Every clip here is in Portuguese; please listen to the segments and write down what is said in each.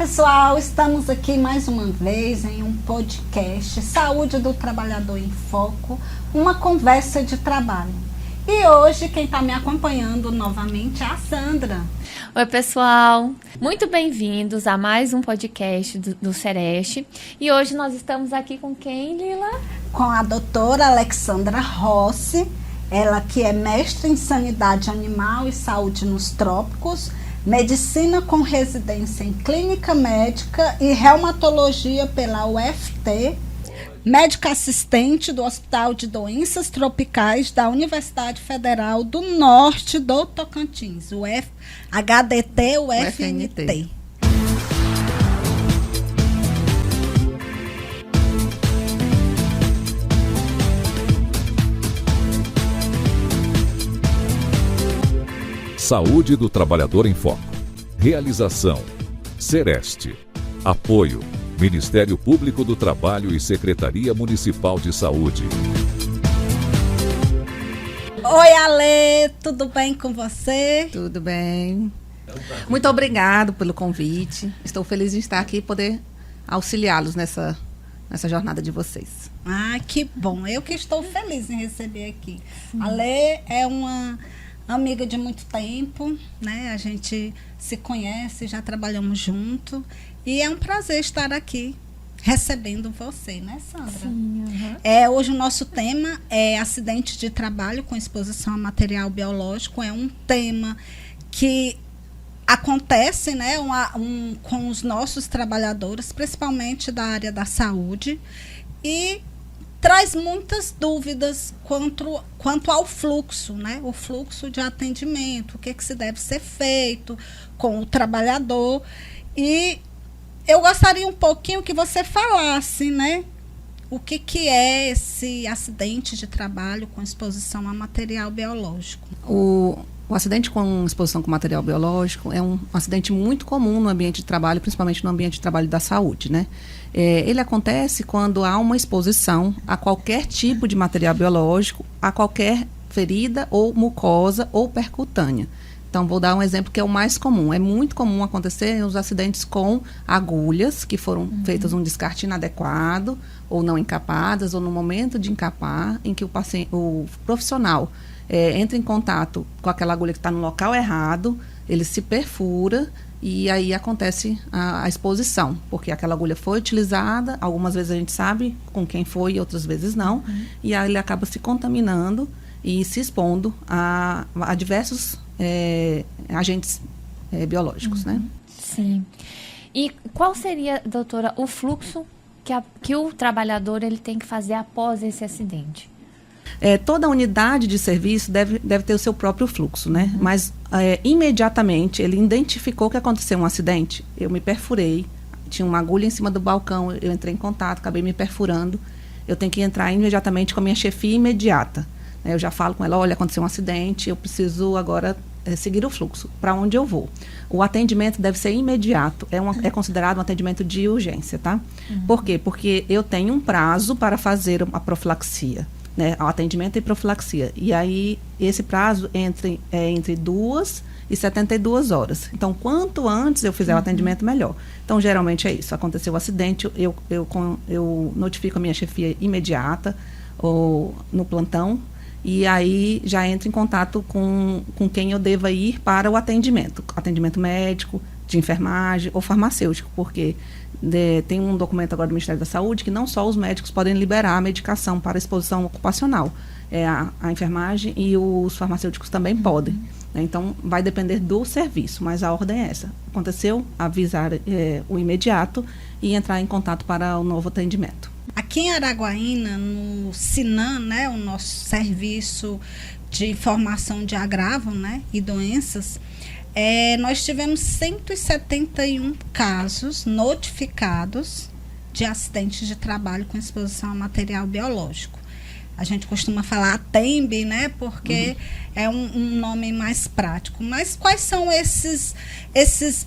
pessoal, estamos aqui mais uma vez em um podcast Saúde do Trabalhador em Foco, uma conversa de trabalho. E hoje quem está me acompanhando novamente é a Sandra. Oi pessoal, muito bem-vindos a mais um podcast do Sereste. E hoje nós estamos aqui com quem, Lila? Com a doutora Alexandra Rossi, ela que é mestre em Sanidade Animal e Saúde nos Trópicos, Medicina com residência em Clínica Médica e Reumatologia pela UFT, médica assistente do Hospital de Doenças Tropicais da Universidade Federal do Norte do Tocantins, HDT UFNT. Saúde do Trabalhador em Foco. Realização: Sereste. Apoio: Ministério Público do Trabalho e Secretaria Municipal de Saúde. Oi, Ale, tudo bem com você? Tudo bem. Muito obrigado pelo convite. Estou feliz de estar aqui e poder auxiliá-los nessa jornada de vocês. Ah, que bom. Eu que estou feliz em receber aqui. A Ale é uma amiga de muito tempo, né? A gente se conhece, já trabalhamos junto. E é um prazer estar aqui recebendo você, né, Sandra? Sim, Hoje o nosso tema é acidente de trabalho com exposição a material biológico. É um tema que acontece, né, com os nossos trabalhadores, principalmente da área da saúde, e traz muitas dúvidas quanto ao fluxo, né? O fluxo de atendimento, o que se deve ser feito com o trabalhador. E eu gostaria um pouquinho que você falasse, né? O que é esse acidente de trabalho com exposição a material biológico? O acidente com exposição com material biológico é um acidente muito comum no ambiente de trabalho, principalmente no ambiente de trabalho da saúde, né? Ele acontece quando há uma exposição a qualquer tipo de material biológico, a qualquer ferida ou mucosa ou percutânea. Então, vou dar um exemplo que é o mais comum. É muito comum acontecer os acidentes com agulhas, que foram feitas um descarte inadequado, ou não encapadas, ou no momento de encapar, em que o profissional entra em contato com aquela agulha que está no local errado, ele se perfura e aí acontece a exposição, porque aquela agulha foi utilizada, algumas vezes a gente sabe com quem foi e outras vezes não, e aí ele acaba se contaminando e se expondo a diversos agentes biológicos, né? Sim. E qual seria, doutora, o fluxo que o trabalhador ele tem que fazer após esse acidente? Toda unidade de serviço deve ter o seu próprio fluxo, né? Mas imediatamente ele identificou que aconteceu um acidente, eu me perfurei, tinha uma agulha em cima do balcão, eu entrei em contato, acabei me perfurando, eu tenho que entrar imediatamente com a minha chefia imediata. Eu já falo com ela, olha, aconteceu um acidente, eu preciso agora seguir o fluxo, para onde eu vou. O atendimento deve ser imediato, é considerado um atendimento de urgência, tá? Por quê? Porque eu tenho um prazo para fazer a profilaxia, né? O atendimento e profilaxia. E aí, esse prazo entre 2 e 72 horas. Então, quanto antes eu fizer o atendimento, melhor. Então, geralmente é isso. Aconteceu o acidente, eu notifico a minha chefia imediata, ou no plantão, e aí já entro em contato com quem eu deva ir para o atendimento médico, de enfermagem ou farmacêutico, porque tem um documento agora do Ministério da Saúde que não só os médicos podem liberar a medicação para exposição ocupacional, a enfermagem e os farmacêuticos também podem, né? Então vai depender do serviço, mas a ordem é essa: aconteceu, avisar o imediato e entrar em contato para o novo atendimento. Aqui em Araguaína, no SINAM, né, o nosso serviço de informação de agravo, né, e doenças, nós tivemos 171 casos notificados de acidentes de trabalho com exposição a material biológico. A gente costuma falar ATEMB, né, porque é um nome mais prático. Mas quais são esses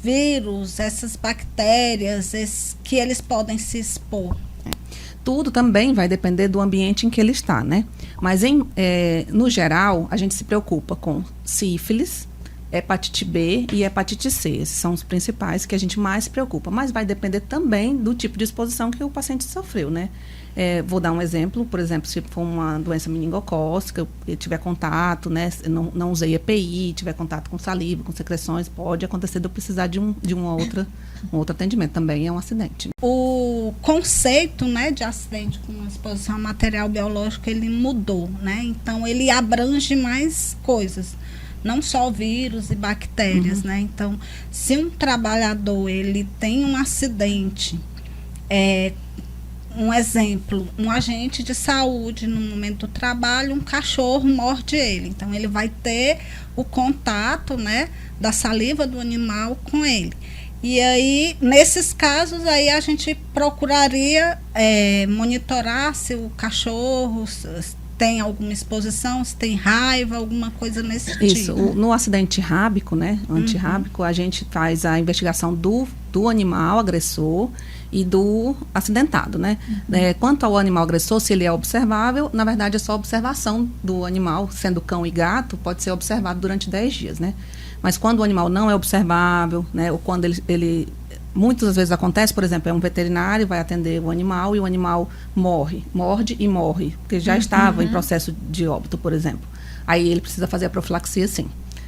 vírus, essas bactérias que eles podem se expor? Tudo também vai depender do ambiente em que ele está, né? Mas, no geral, a gente se preocupa com sífilis, hepatite B e hepatite C. Esses são os principais que a gente mais se preocupa. Mas vai depender também do tipo de exposição que o paciente sofreu, né? Vou dar um exemplo, por exemplo, se for uma doença meningocócica, eu tiver contato, né? Não usei EPI, tiver contato com saliva, com secreções, pode acontecer de eu precisar de um outro atendimento. Também é um acidente. O conceito, né, de acidente com exposição a material biológico, ele mudou, né? Então, ele abrange mais coisas. Não só vírus e bactérias, né? Então, se um trabalhador ele tem um acidente, um exemplo, um agente de saúde no momento do trabalho, um cachorro morde ele. Então, ele vai ter o contato, né, da saliva do animal com ele. E aí, nesses casos, aí a gente procuraria monitorar se o cachorro tem alguma exposição, se tem raiva, alguma coisa nesse tipo. Isso, no acidente rábico, né, antirrábico, a gente faz a investigação do animal agressor e do acidentado, né. Quanto ao animal agressor, se ele é observável, na verdade é só observação do animal, sendo cão e gato, pode ser observado durante 10 dias, né. Mas quando o animal não é observável, né, ou quando ele muitas vezes acontece, por exemplo, um veterinário vai atender o animal e o animal morde e morre, porque já estava em processo de óbito, por exemplo. Aí ele precisa fazer a profilaxia, sim.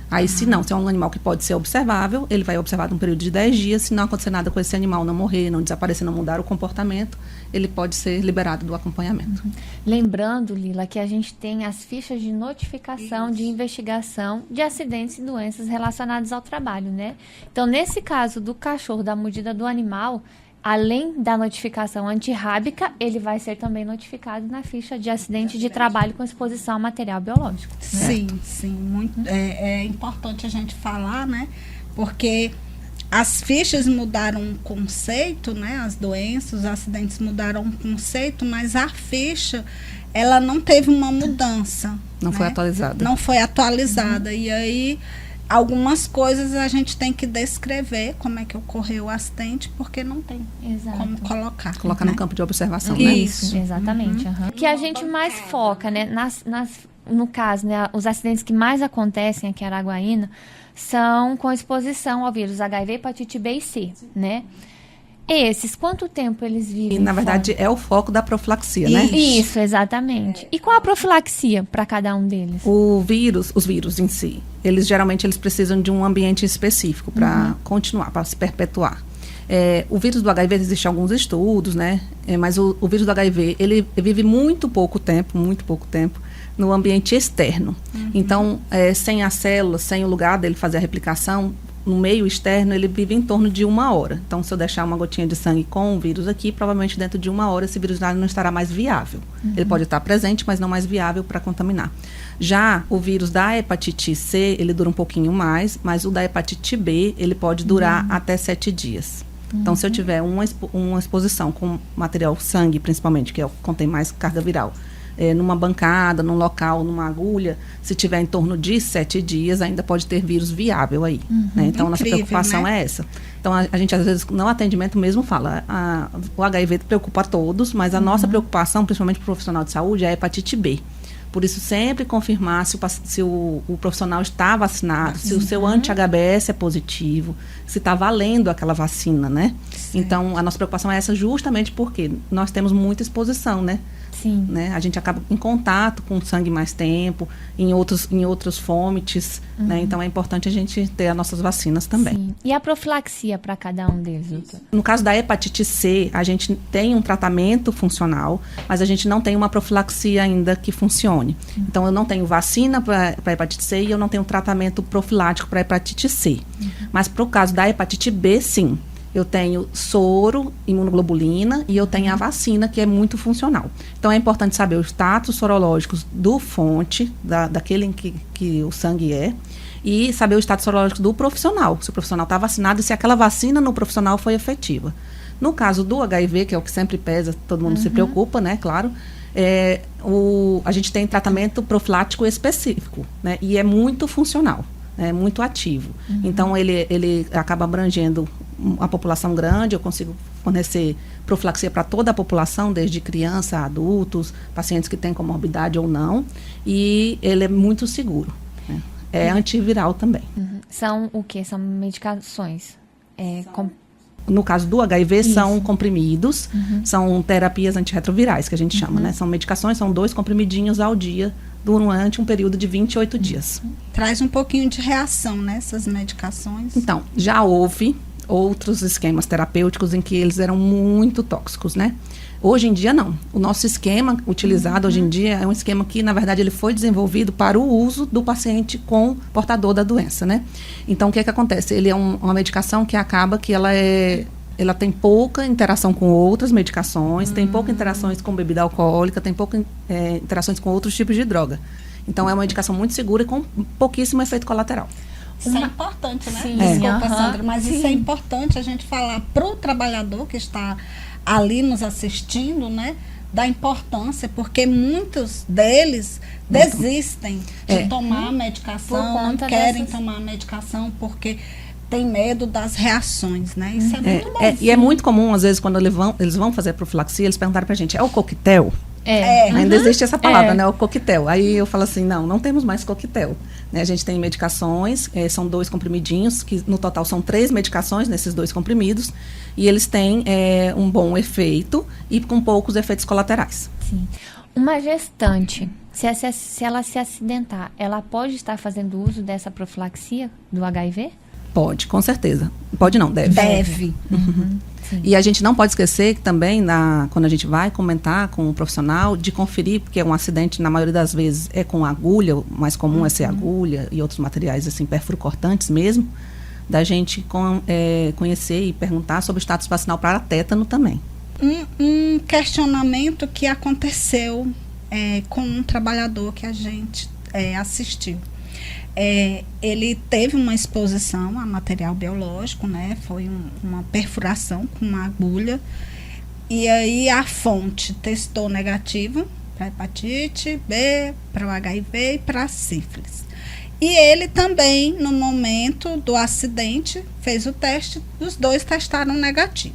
Aí, se é um animal que pode ser observável, ele vai observar um período de 10 dias. Se não acontecer nada com esse animal, não morrer, não desaparecer, não mudar o comportamento, ele pode ser liberado do acompanhamento. Lembrando, Lila, que a gente tem as fichas de notificação, de investigação de acidentes e doenças relacionados ao trabalho, né? Então, nesse caso do cachorro, da mordida do animal, além da notificação antirrábica, ele vai ser também notificado na ficha de acidente de trabalho com exposição a material biológico. Sim, sim. Muito, é importante a gente falar, né? Porque as fichas mudaram o conceito, né? As doenças, os acidentes mudaram o conceito, mas a ficha, ela não teve uma mudança. Não foi atualizada. Não foi atualizada. E aí, algumas coisas a gente tem que descrever como é que ocorreu o acidente, porque não tem como colocar. Colocar no campo de observação, né? Isso, exatamente. O que a gente mais foca, né, no caso, né, os acidentes que mais acontecem aqui em Araguaína são com exposição ao vírus HIV, hepatite B e C, né? Esses, quanto tempo eles vivem? E, na verdade, é o foco da profilaxia, né? Isso, exatamente. E qual a profilaxia para cada um deles? Os vírus em si, geralmente eles precisam de um ambiente específico para continuar, para se perpetuar. O vírus do HIV, existem alguns estudos, né? Mas o vírus do HIV, ele vive muito pouco tempo no ambiente externo. Então, sem as células, sem o lugar dele fazer a replicação, no meio externo, ele vive em torno de 1 hora. Então, se eu deixar uma gotinha de sangue com o vírus aqui, provavelmente dentro de 1 hora esse vírus não estará mais viável. Ele pode estar presente, mas não mais viável para contaminar. Já o vírus da hepatite C, ele dura um pouquinho mais, mas o da hepatite B, ele pode durar até 7 dias. Então, se eu tiver uma exposição com material sangue, principalmente, que contém mais carga viral, numa bancada, num local, numa agulha, se tiver em torno de 7 dias, ainda pode ter vírus viável aí. Né? Então, nossa preocupação é essa. Então, a gente, às vezes, no atendimento mesmo fala, o HIV preocupa a todos, mas a nossa preocupação, principalmente para o profissional de saúde, é a hepatite B. Por isso, sempre confirmar se o profissional está vacinado, se o seu anti-HBS é positivo, se está valendo aquela vacina, né? Sim. Então, a nossa preocupação é essa justamente porque nós temos muita exposição, né? Sim. Né? A gente acaba em contato com sangue mais tempo, em outros fomites, né? Então é importante a gente ter as nossas vacinas também. Sim. E a profilaxia para cada um deles, doutor? No caso da hepatite C, a gente tem um tratamento funcional, mas a gente não tem uma profilaxia ainda que funcione. Então eu não tenho vacina para hepatite C e eu não tenho tratamento profilático para hepatite C. Mas para o caso da hepatite B, sim. Eu tenho soro, imunoglobulina e eu tenho a vacina, que é muito funcional. Então, é importante saber os status sorológicos do fonte, daquele em que o sangue é, e saber o status sorológico do profissional, se o profissional está vacinado e se aquela vacina no profissional foi efetiva. No caso do HIV, que é o que sempre pesa, todo mundo se preocupa, né, claro, a gente tem tratamento profilático específico, né, e é muito funcional. É muito ativo. Então, ele acaba abrangendo a população grande. Eu consigo fornecer profilaxia para toda a população, desde criança a adultos, pacientes que têm comorbidade ou não. E ele é muito seguro. Né? é antiviral também. São o quê? São medicações? No caso do HIV, são comprimidos, são terapias antirretrovirais, que a gente chama, né? São medicações, são 2 comprimidinhos ao dia, durante um período de 28 dias. Traz um pouquinho de reação, né, essas medicações. Então, já houve outros esquemas terapêuticos em que eles eram muito tóxicos, né? Hoje em dia, não. O nosso esquema utilizado hoje em dia é um esquema que, na verdade, ele foi desenvolvido para o uso do paciente com portador da doença, né? Então, o que é que acontece? Ele é uma medicação que acaba que ela tem pouca interação com outras medicações, tem pouca interações com bebida alcoólica, tem pouca interações com outros tipos de droga. Então, é uma medicação muito segura e com pouquíssimo efeito colateral. Isso é importante, né? Sim. Desculpa, Sandra, mas isso é importante a gente falar para o trabalhador que está ali nos assistindo, né? Da importância, porque muitos deles desistem de tomar a medicação, não querem tomar a medicação porque tem medo das reações, né? Isso é muito bom. E é muito comum, às vezes, quando eles vão fazer profilaxia, eles perguntaram pra gente, é o coquetel? Ainda existe essa palavra, né? O coquetel. Aí eu falo assim, não temos mais coquetel. Né? A gente tem medicações, são 2 comprimidinhos, que no total são 3 medicações nesses 2 comprimidos, e eles têm um bom efeito e com poucos efeitos colaterais. Sim. Uma gestante, se ela se acidentar, ela pode estar fazendo uso dessa profilaxia do HIV? Pode, com certeza. Pode não, deve. Deve. E a gente não pode esquecer que também, quando a gente vai comentar com o profissional, de conferir, porque um acidente, na maioria das vezes, é com agulha, o mais comum é ser agulha e outros materiais, assim, perfuro-cortantes mesmo, da gente conhecer e perguntar sobre o status vacinal para tétano também. Um questionamento que aconteceu com um trabalhador que a gente assistiu. Ele teve uma exposição a material biológico, né? Foi uma perfuração com uma agulha. E aí a fonte testou negativo para hepatite B, para o HIV e para a sífilis. E ele também, no momento do acidente, fez o teste, os 2 testaram negativo.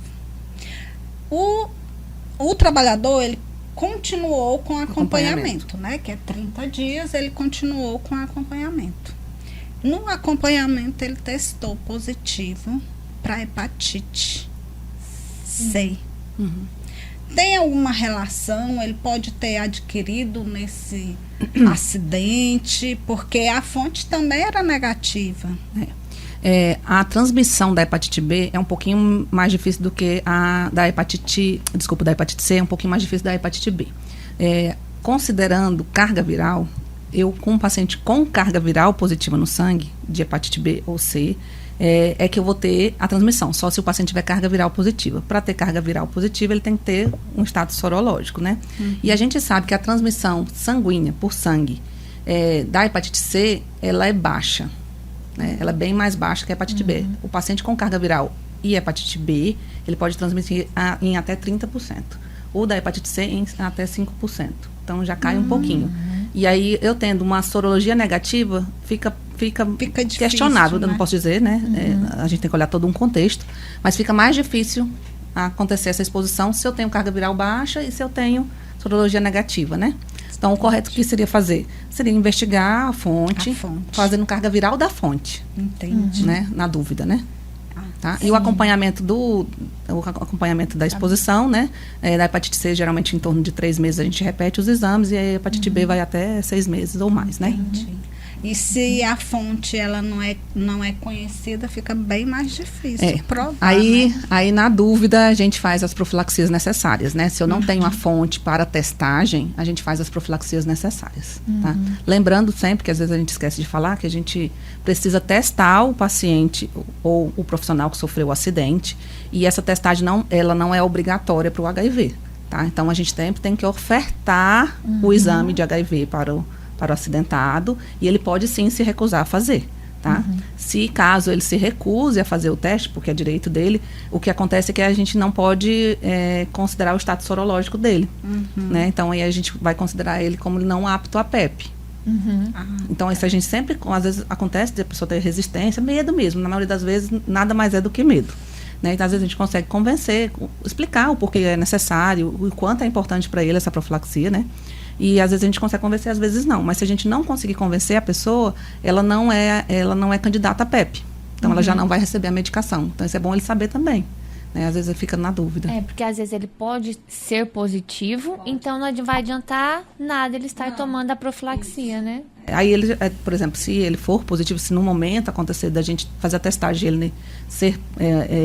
O trabalhador, ele continuou com acompanhamento, né? Que é 30 dias, ele continuou com acompanhamento. No acompanhamento, ele testou positivo para hepatite C. Tem alguma relação? Ele pode ter adquirido nesse acidente, porque a fonte também era negativa. A transmissão da hepatite B é um pouquinho mais difícil do que a da hepatite C, é um pouquinho mais difícil da hepatite B. Considerando carga viral, eu com um paciente com carga viral positiva no sangue, de hepatite B ou C, é que eu vou ter a transmissão, só se o paciente tiver carga viral positiva. Para ter carga viral positiva, ele tem que ter um status sorológico, né? E a gente sabe que a transmissão sanguínea por sangue da hepatite C, ela é baixa. Né? Ela é bem mais baixa que a hepatite B. O paciente com carga viral e hepatite B, ele pode transmitir em até 30%. O da hepatite C em até 5%. Então, já cai um pouquinho. E aí, eu tendo uma sorologia negativa, fica difícil, questionável, né? Eu não posso dizer, né? A gente tem que olhar todo um contexto. Mas fica mais difícil acontecer essa exposição se eu tenho carga viral baixa e se eu tenho sorologia negativa, né? Então, o correto que seria fazer? Seria investigar a fonte. Fazendo carga viral da fonte. Entendi. Né? Na dúvida, né? Tá? E o acompanhamento da exposição, né? Da hepatite C, geralmente em torno de 3 meses a gente repete os exames e a hepatite B vai até 6 meses ou mais, né? Entendi. E se a fonte ela não é conhecida, fica bem mais difícil provar. Aí, na dúvida, a gente faz as profilaxias necessárias, né? Se eu não tenho a fonte para testagem, a gente faz as profilaxias necessárias, tá? Lembrando sempre, que às vezes a gente esquece de falar, que a gente precisa testar o paciente ou o profissional que sofreu o acidente, e essa testagem ela não é obrigatória para o HIV, tá? Então, a gente sempre tem que ofertar o exame de HIV para o acidentado, e ele pode sim se recusar a fazer, tá? Se caso ele se recuse a fazer o teste, porque é direito dele, o que acontece é que a gente não pode considerar o status sorológico dele, né? Então aí a gente vai considerar ele como não apto a PEP. Então isso a gente sempre, às vezes acontece de a pessoa ter resistência, medo mesmo, na maioria das vezes nada mais é do que medo, né? Então às vezes a gente consegue convencer, explicar o porquê é necessário, o quanto é importante para ele essa profilaxia, né? E às vezes a gente consegue convencer, às vezes não. Mas se a gente não conseguir convencer a pessoa, ela não é candidata a PEP. Então, ela já não vai receber a medicação. Então, isso é bom ele saber também. Né? Às vezes ele fica na dúvida. Porque às vezes ele pode ser positivo, então não vai adiantar nada ele estar tomando a profilaxia, né? Aí ele, por exemplo, se ele for positivo, se no momento acontecer da gente fazer a testagem, ele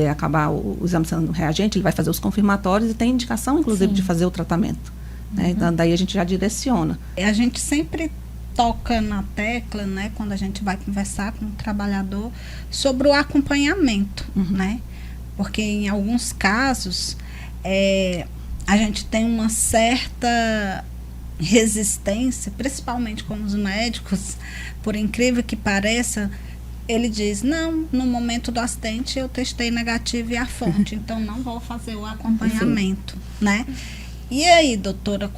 acabar o exame sendo reagente, ele vai fazer os confirmatórios e tem indicação, inclusive, de fazer o tratamento. Né? Então, daí a gente já direciona. A gente sempre toca na tecla, né, quando a gente vai conversar com o trabalhador, sobre o acompanhamento, né? Porque em alguns casos a gente tem uma certa resistência, principalmente com os médicos, por incrível que pareça, ele diz, não, no momento do acidente eu testei negativo e a fonte, então não vou fazer o acompanhamento, né? E aí, doutora,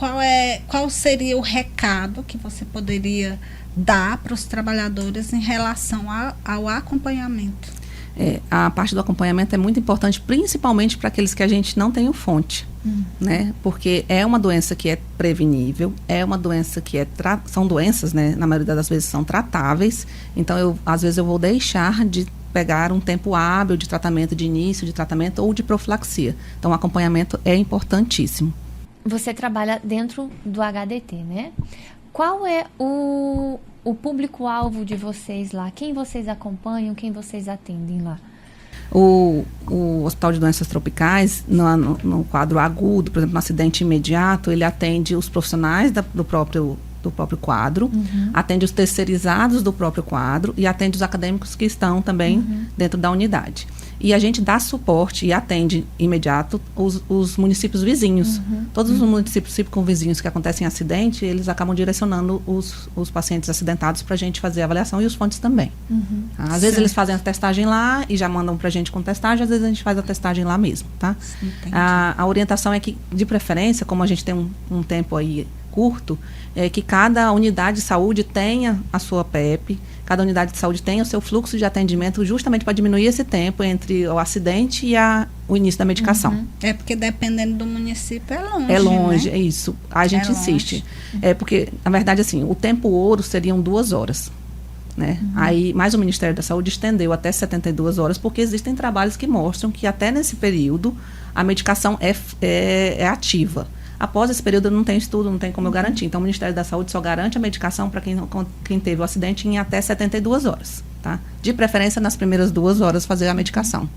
qual seria o recado que você poderia dar para os trabalhadores em relação ao acompanhamento? A parte do acompanhamento é muito importante, principalmente para aqueles que a gente não tem o fonte, né? Porque é uma doença que é prevenível, é uma doença que são doenças, né? Na maioria das vezes são tratáveis, então às vezes eu vou deixar de pegar um tempo hábil de tratamento, de início de tratamento ou de profilaxia. Então o acompanhamento é importantíssimo. Você trabalha dentro do HDT, né? Qual é o público-alvo de vocês lá? Quem vocês acompanham, quem vocês atendem lá? O Hospital de Doenças Tropicais, no quadro agudo, por exemplo, no acidente imediato, ele atende os profissionais do próprio quadro, atende os terceirizados do próprio quadro e atende os acadêmicos que estão também dentro da unidade. E a gente dá suporte e atende imediato os municípios vizinhos. Todos os municípios circunvizinhos que acontecem em acidente, eles acabam direcionando os pacientes acidentados para a gente fazer a avaliação e os fontes também. Às vezes eles fazem a testagem lá e já mandam para a gente com testagem, às vezes a gente faz a testagem lá mesmo, tá? A orientação é que, de preferência, como a gente tem um tempo aí curto, é que cada unidade de saúde tenha a sua PEP, cada unidade de saúde tenha o seu fluxo de atendimento, justamente para diminuir esse tempo entre o acidente e o início da medicação. Porque dependendo do município é longe. É longe, né? É isso. A gente insiste. Porque, na verdade, assim, o tempo ouro seriam 2 horas. Né? Aí, mas o Ministério da Saúde estendeu até 72 horas, porque existem trabalhos que mostram que até nesse período a medicação é ativa. Após esse período não tem estudo, não tem como eu garantir. Então, o Ministério da Saúde só garante a medicação para quem teve o acidente em até 72 horas. Tá? De preferência, nas primeiras 2 horas, fazer a medicação.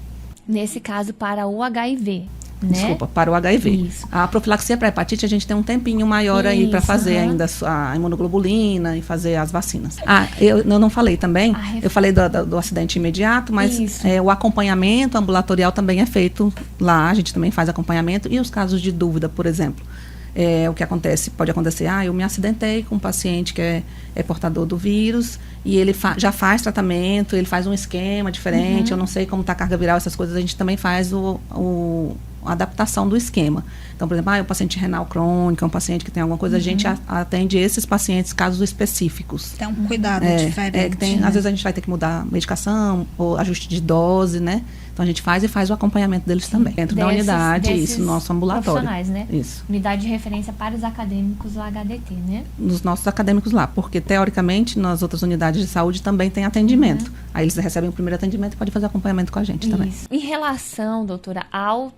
Nesse caso, para o HIV, né? Desculpa, para o HIV. Isso. A profilaxia para hepatite, a gente tem um tempinho maior aí para fazer ainda a imunoglobulina e fazer as vacinas. Eu não falei também, eu falei do acidente imediato, mas o acompanhamento ambulatorial também é feito lá, a gente também faz acompanhamento. E os casos de dúvida, por exemplo, o que pode acontecer, eu me acidentei com um paciente que é portador do vírus e ele já faz tratamento, ele faz um esquema diferente, eu não sei como está a carga viral, essas coisas, a gente também faz a adaptação do esquema. Então, por exemplo, um paciente renal crônico, um paciente que tem alguma coisa, a gente atende esses pacientes, casos específicos. Tem um cuidado diferente. Às vezes a gente vai ter que mudar a medicação, ou ajuste de dose, né? Então, a gente faz o acompanhamento deles também. Dentro da unidade, isso, no nosso ambulatório. Profissionais, né? Isso. Unidade de referência para os acadêmicos do HDT, né? Nos nossos acadêmicos lá, porque, teoricamente, nas outras unidades de saúde também tem atendimento. Aí eles recebem o primeiro atendimento e podem fazer acompanhamento com a gente também. Em relação, doutora, ao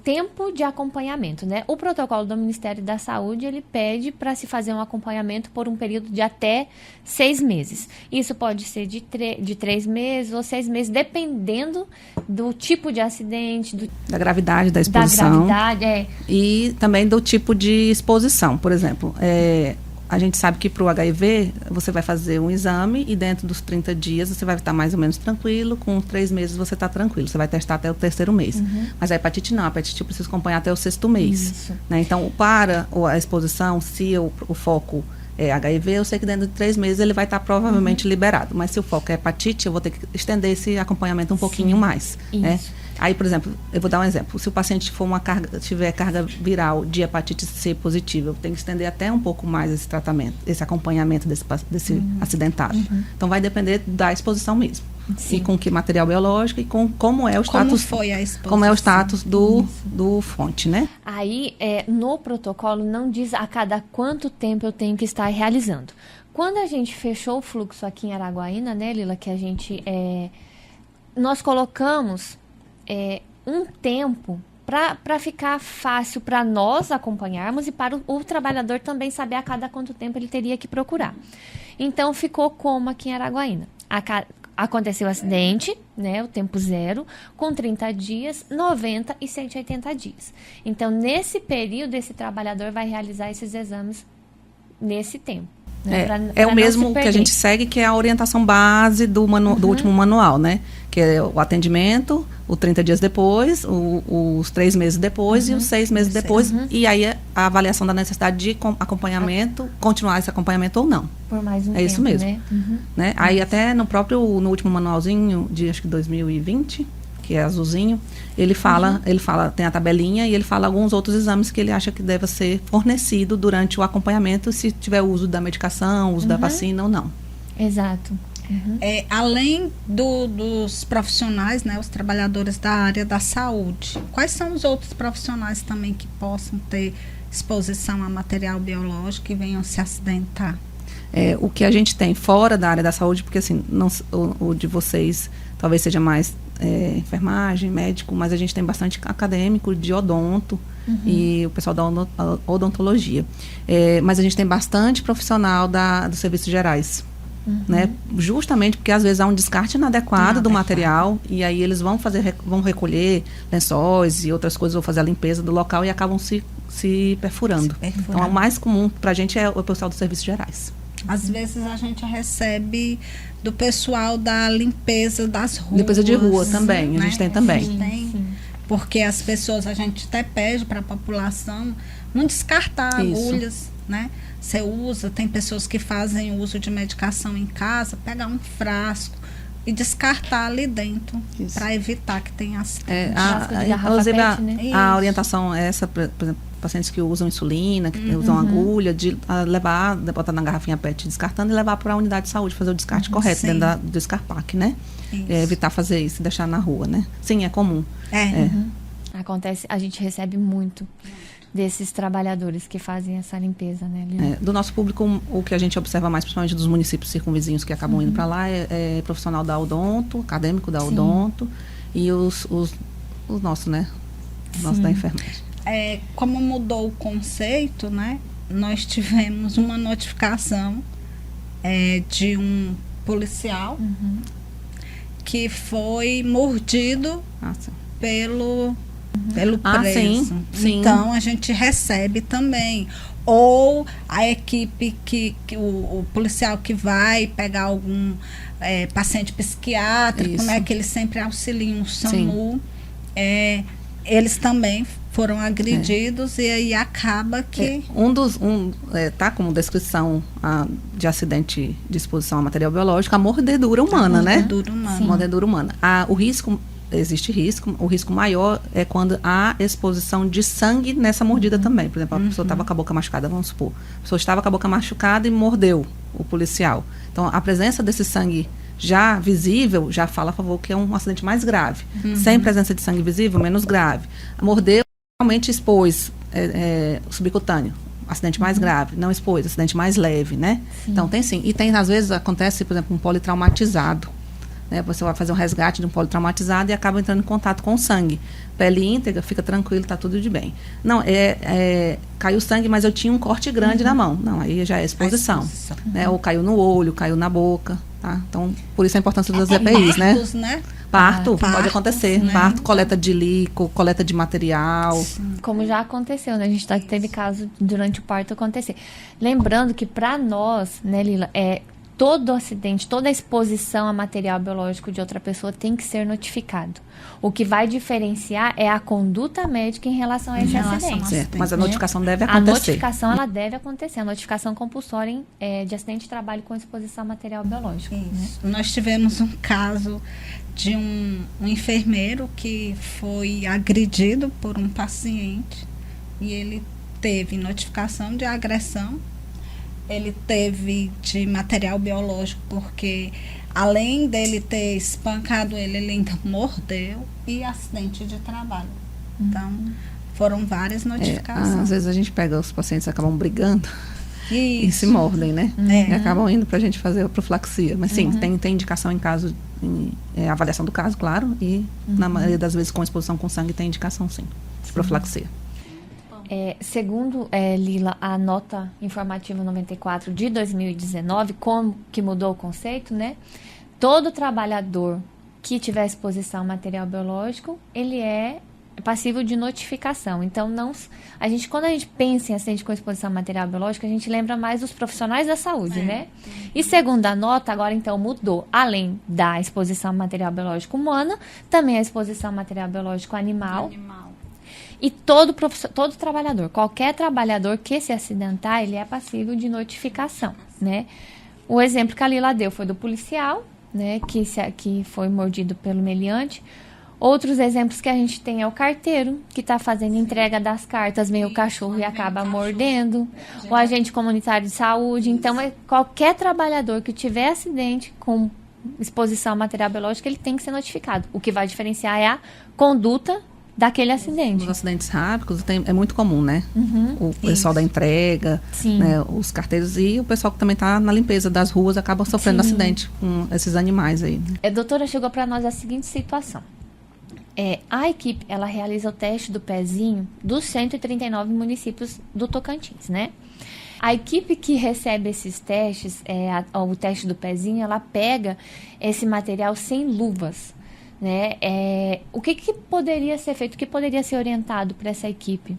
tempo de acompanhamento, né? O protocolo do Ministério da Saúde, ele pede para se fazer um acompanhamento por um período de até 6 meses. Isso pode ser de 3 meses ou 6 meses, dependendo do tipo de acidente, da gravidade da exposição. E também do tipo de exposição. Por exemplo, a gente sabe que para o HIV, você vai fazer um exame e dentro dos 30 dias você vai estar mais ou menos tranquilo, com 3 meses você está tranquilo, você vai testar até o 3º mês. Mas a hepatite não, a hepatite eu preciso acompanhar até o 6º mês. Né? Então, para a exposição, se o foco é HIV, eu sei que dentro de 3 meses ele vai estar provavelmente liberado. Mas se o foco é hepatite, eu vou ter que estender esse acompanhamento um pouquinho mais. Né? Aí, por exemplo, eu vou dar um exemplo. Se o paciente tiver carga viral de hepatite C positiva, eu tenho que estender até um pouco mais esse tratamento, esse acompanhamento desse acidentado. Então, vai depender da exposição mesmo. e com que material biológico e com como é o Como status, foi a exposição? como é o status do fonte, né? Aí, no protocolo, não diz a cada quanto tempo eu tenho que estar realizando. Quando a gente fechou o fluxo aqui em Araguaína, né, Lila, que a gente... nós colocamos um tempo para ficar fácil para nós acompanharmos e para o trabalhador também saber a cada quanto tempo ele teria que procurar. Então, ficou como aqui em Araguaína. Aconteceu o acidente, né, o tempo zero, com 30 dias, 90 e 180 dias. Então, nesse período, esse trabalhador vai realizar esses exames nesse tempo. Né, é o mesmo que a gente segue, que é a orientação base do último manual, né? Que é o atendimento, o 30 dias depois, os 3 meses depois e os 6 meses depois. E aí a avaliação da necessidade de acompanhamento, continuar esse acompanhamento ou não. Por mais um tempo, isso mesmo. Né? Né? Aí até no último manualzinho de acho que 2020, que é azulzinho, ele fala, tem a tabelinha e ele fala alguns outros exames que ele acha que deve ser fornecido durante o acompanhamento, se tiver uso da medicação, uso da vacina ou não. Exato. Além dos profissionais, né, os trabalhadores da área da saúde, quais são os outros profissionais também que possam ter exposição a material biológico e venham se acidentar? O que a gente tem fora da área da saúde, porque assim, o de vocês talvez seja mais enfermagem, médico, mas a gente tem bastante acadêmico de odonto e o pessoal da odontologia. Mas a gente tem bastante profissional dos serviços gerais. Né? Justamente porque às vezes há um descarte inadequado do material e aí eles vão recolher lençóis e outras coisas, vão fazer a limpeza do local e acabam se perfurando. Então, o mais comum para a gente é o pessoal dos serviços gerais. Às vezes a gente recebe do pessoal da limpeza das ruas. Limpeza de rua também, né? A gente tem também. Sim. Porque as pessoas, a gente até pede para a população não descartar agulhas, né? Você usa, tem pessoas que fazem uso de medicação em casa, pegar um frasco e descartar ali dentro para evitar que tenha acidente. Inclusive a orientação é essa, por exemplo, pacientes que usam insulina, que usam agulha, de botar na garrafinha PET descartando e levar para a unidade de saúde, fazer o descarte correto dentro do Descarpac, né? Evitar fazer isso e deixar na rua, né? Sim, é comum. Acontece, a gente recebe muito desses trabalhadores que fazem essa limpeza, né, Lina? Do nosso público, o que a gente observa mais, principalmente dos municípios circunvizinhos que acabam indo para lá, é profissional da odonto, acadêmico da odonto e os nossos, né? Os nossos da enfermagem. Como mudou o conceito, né? Nós tivemos uma notificação de um policial que foi mordido pelo preso. Sim. Então, a gente recebe também. Ou a equipe o policial que vai pegar algum paciente psiquiátrico, né, que eles sempre auxiliam o SAMU. Eles também foram agredidos e aí acaba que... tá como descrição de acidente de exposição a material biológico, a mordedura humana, né? Mordedura humana. Existe risco. O risco maior é quando há exposição de sangue nessa mordida também. Por exemplo, a pessoa estava com a boca machucada, vamos supor. A pessoa estava com a boca machucada e mordeu o policial. Então, a presença desse sangue já visível já fala a favor que é um acidente mais grave. Sem presença de sangue visível, menos grave. Mordeu, realmente expôs subcutâneo. Acidente mais grave. Não expôs, acidente mais leve, né? Então, tem sim. E tem, às vezes, acontece, por exemplo, um politraumatizado. Né, você vai fazer um resgate de um politraumatizado e acaba entrando em contato com o sangue. Pele íntegra, fica tranquilo, está tudo de bem. Não, caiu sangue, mas eu tinha um corte grande na mão. Não, aí já é exposição. Né, ou caiu no olho, caiu na boca. Tá? Então, por isso a importância das EPIs, partos, né? Parto, pode acontecer. Né? Parto, coleta de líquido, coleta de material. Como já aconteceu, né? A gente teve caso durante o parto acontecer. Lembrando que para nós, né, Lila, todo acidente, toda exposição a material biológico de outra pessoa tem que ser notificado. O que vai diferenciar é a conduta médica em relação a esse acidente. Certo, mas a notificação deve acontecer. A notificação, ela deve acontecer. A notificação compulsória de acidente de trabalho com exposição a material biológico. Né? Nós tivemos um caso de um enfermeiro que foi agredido por um paciente e ele teve notificação de agressão. Ele teve de material biológico porque além dele ter espancado ele ainda mordeu e acidente de trabalho. Então, foram várias notificações. Às vezes a gente pega os pacientes que acabam brigando e se Isso. mordem, né? E acabam indo para a gente fazer a profilaxia. Mas sim, tem indicação em caso, avaliação do caso, claro, e na maioria das vezes com exposição com sangue tem indicação sim, de profilaxia. Segundo, Lila, a nota informativa 94 de 2019, como que mudou o conceito, né? Todo trabalhador que tiver exposição a material biológico, ele é passível de notificação. Então, quando a gente pensa em acidente com exposição a material biológico, a gente lembra mais dos profissionais da saúde, né? E segundo a nota, agora então mudou. Além da exposição a material biológico humana, também a exposição a material biológico animal. E todo trabalhador, qualquer trabalhador que se acidentar, ele é passível de notificação, né? O exemplo que a Lila deu foi do policial, né, que foi mordido pelo meliante. Outros exemplos que a gente tem é o carteiro, que está fazendo entrega das cartas, vem o cachorro e acaba mordendo. O agente comunitário de saúde. Então, qualquer trabalhador que tiver acidente com exposição a material biológico, ele tem que ser notificado. O que vai diferenciar é a conduta daquele acidente. Os acidentes rápidos é muito comum, né? O pessoal da entrega, né, os carteiros e o pessoal que também está na limpeza das ruas acaba sofrendo acidente com esses animais aí. A doutora chegou para nós a seguinte situação. A equipe, ela realiza o teste do pezinho dos 139 municípios do Tocantins, né? A equipe que recebe esses testes, o teste do pezinho, ela pega esse material sem luvas, né? O que poderia ser feito, o que poderia ser orientado para essa equipe?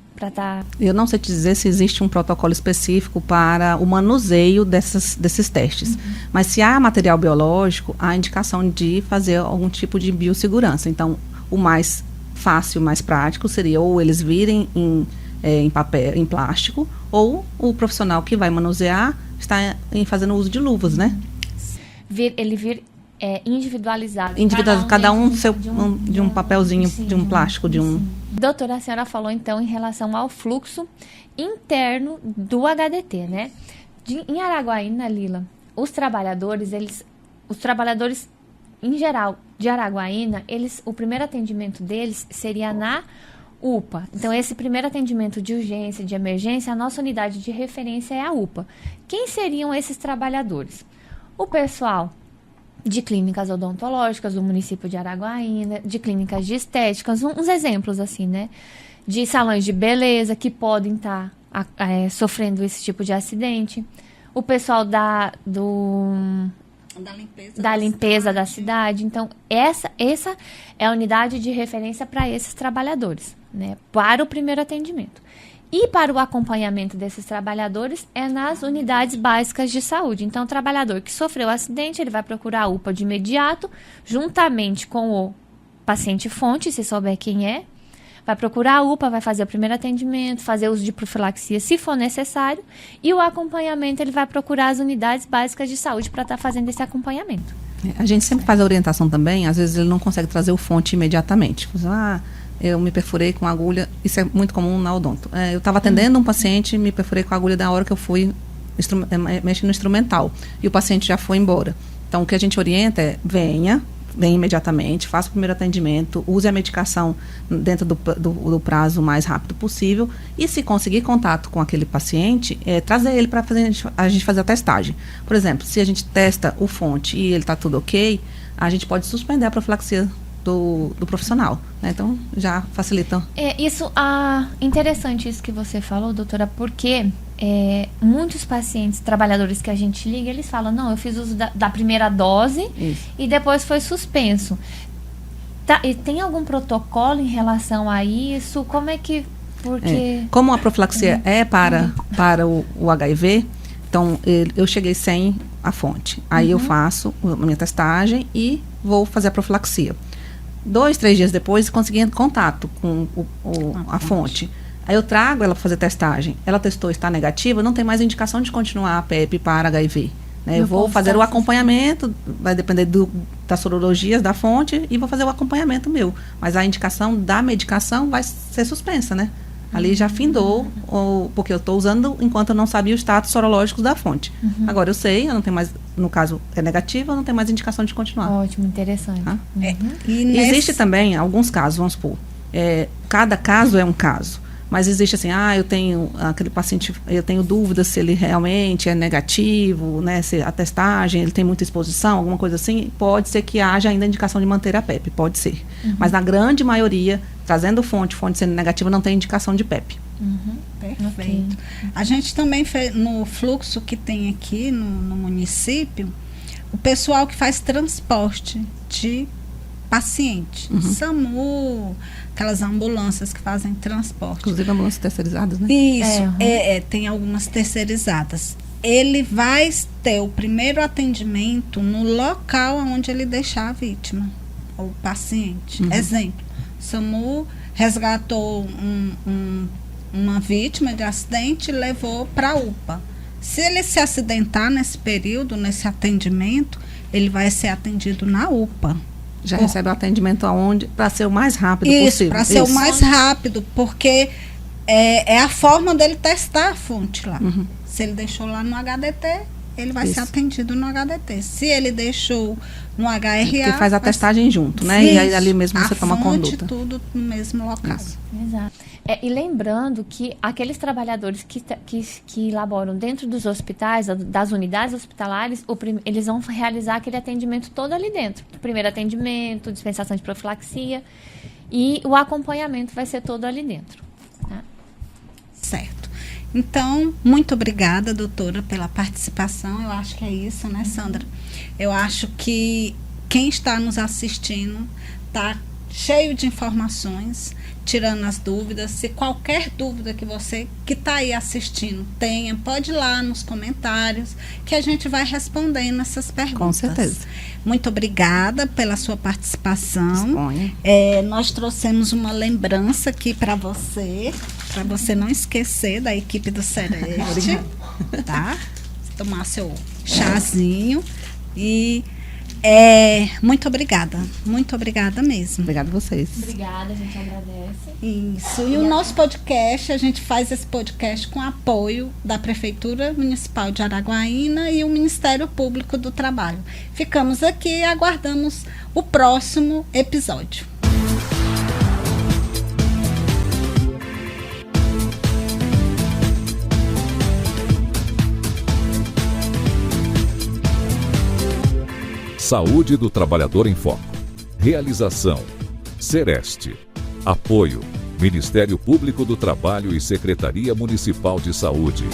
Eu não sei te dizer se existe um protocolo específico para o manuseio desses testes, mas se há material biológico, há indicação de fazer algum tipo de biossegurança. Então, o mais fácil, mais prático seria ou eles virem em papel, em plástico, ou o profissional que vai manusear está fazendo uso de luvas, né? Ele vir individualizado. Cada um de um papelzinho, de um plástico, de um... Doutora, a senhora falou então em relação ao fluxo interno do HDT, né? Em Araguaína, Lila, os trabalhadores em geral de Araguaína, o primeiro atendimento deles seria na UPA. Então, esse primeiro atendimento de urgência, de emergência, a nossa unidade de referência é a UPA. Quem seriam esses trabalhadores? O pessoal de clínicas odontológicas do município de Araguaína, de clínicas de estéticas, uns exemplos assim, né? De salões de beleza que podem estar sofrendo esse tipo de acidente. O pessoal da limpeza da cidade. Então, essa é a unidade de referência para esses trabalhadores, né? Para o primeiro atendimento. E para o acompanhamento desses trabalhadores é nas unidades básicas de saúde. Então, o trabalhador que sofreu o acidente, ele vai procurar a UPA de imediato, juntamente com o paciente fonte, se souber quem é. Vai procurar a UPA, vai fazer o primeiro atendimento, fazer uso de profilaxia se for necessário. E o acompanhamento, ele vai procurar as unidades básicas de saúde para estar fazendo esse acompanhamento. A gente sempre faz a orientação também, às vezes ele não consegue trazer o fonte imediatamente. Eu me perfurei com agulha, isso é muito comum na odonto. Eu estava atendendo um paciente, me perfurei com a agulha da hora que eu fui mexer no instrumental. E o paciente já foi embora. Então, o que a gente orienta é, vem imediatamente, faça o primeiro atendimento, use a medicação dentro do prazo mais rápido possível e se conseguir contato com aquele paciente, trazer ele para a gente fazer a testagem. Por exemplo, se a gente testa o fonte e ele está tudo ok, a gente pode suspender a profilaxia do profissional, né? Então, já facilita. Interessante isso que você falou, doutora, porque muitos pacientes, trabalhadores que a gente liga, eles falam, não, eu fiz uso da primeira dose e depois foi suspenso. E tem algum protocolo em relação a isso? Como é que... Como a profilaxia é para o HIV, então eu cheguei sem a fonte. Aí eu faço a minha testagem e vou fazer a profilaxia. 2, 3 dias depois, consegui contato com a fonte. Aí eu trago ela para fazer testagem. Ela testou, está negativa, não tem mais indicação de continuar a PEP para HIV. Né? Eu vou fazer o acompanhamento, vai depender das sorologias da fonte, e vou fazer o acompanhamento meu. Mas a indicação da medicação vai ser suspensa, né? Ali já findou, porque eu estou usando enquanto eu não sabia os status sorológicos da fonte. Agora eu sei, eu não tenho mais, no caso é negativo, eu não tenho mais indicação de continuar. Ótimo, interessante. Tá? Existe também alguns casos, vamos supor, cada caso é um caso. Mas existe assim, eu tenho aquele paciente, eu tenho dúvida se ele realmente é negativo, né, se a testagem, ele tem muita exposição, alguma coisa assim, pode ser que haja ainda indicação de manter a PEP, pode ser. Mas na grande maioria, trazendo fonte sendo negativa, não tem indicação de PEP. Perfeito. Okay. A gente também fez, no fluxo que tem aqui no município, o pessoal que faz transporte de paciente, SAMU, aquelas ambulâncias que fazem transporte. Inclusive ambulâncias terceirizadas, né? Isso, tem algumas terceirizadas. Ele vai ter o primeiro atendimento no local onde ele deixar a vítima, ou o paciente. Exemplo, SAMU resgatou uma vítima de acidente e levou para a UPA. Se ele se acidentar nesse período, nesse atendimento, ele vai ser atendido na UPA. Já recebe o atendimento aonde? Para ser o mais rápido possível. Isso, para ser o mais rápido, porque é a forma dele testar a fonte lá. Se ele deixou lá no HDT, ele vai ser atendido no HDT. Se ele deixou no HRA... Porque faz a testagem junto, né? Isso, e aí ali mesmo você toma conduta. Tudo no mesmo local. Isso. Exato. E lembrando que aqueles trabalhadores que laboram dentro dos hospitais, das unidades hospitalares, eles vão realizar aquele atendimento todo ali dentro. O primeiro atendimento, dispensação de profilaxia, e o acompanhamento vai ser todo ali dentro. Tá? Certo. Então, muito obrigada, doutora, pela participação. Eu acho que é isso, né, Sandra? Eu acho que quem está nos assistindo está cheio de informações, tirando as dúvidas. Se qualquer dúvida que você que está aí assistindo tenha, pode ir lá nos comentários que a gente vai respondendo essas perguntas. Com certeza. Muito obrigada pela sua participação. Nós trouxemos uma lembrança aqui para você não esquecer da equipe do Sereste, tá? Tomar seu chazinho e muito obrigada mesmo. Obrigada a vocês. Obrigada, a gente agradece. Isso, e o nosso podcast, a gente faz esse podcast com apoio da Prefeitura Municipal de Araguaína e o Ministério Público do Trabalho. Ficamos aqui e aguardamos o próximo episódio. Saúde do Trabalhador em Foco. Realização: Sereste. Apoio: Ministério Público do Trabalho e Secretaria Municipal de Saúde.